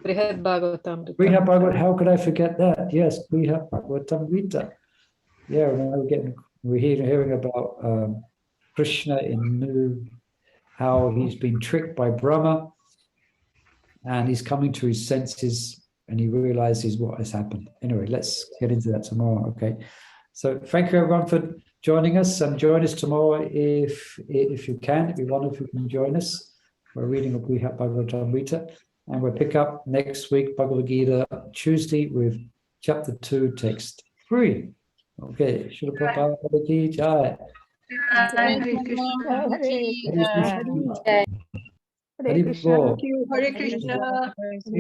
Brihad Bhagavatam. Brihad Bhagavatam. How could I forget that? Yes, Brihad Bhagavatam Gita. Yeah, we're hearing about Krishna how he's been tricked by Brahma, and he's coming to his senses, and he realizes what has happened. Anyway, let's get into that tomorrow. Okay. So thank you everyone for joining us, and join us tomorrow if you can. If one of you can join us, we're reading a Brihad Bhagavatam Gita, and we'll pick up next week Bhagavad Gita Tuesday with chapter 2, text 3. Okay, Srila Prabhupada Ki Jai. Hare Krishna. Hare Krishna. Hare Krishna. Hare Krishna. Hare Krishna.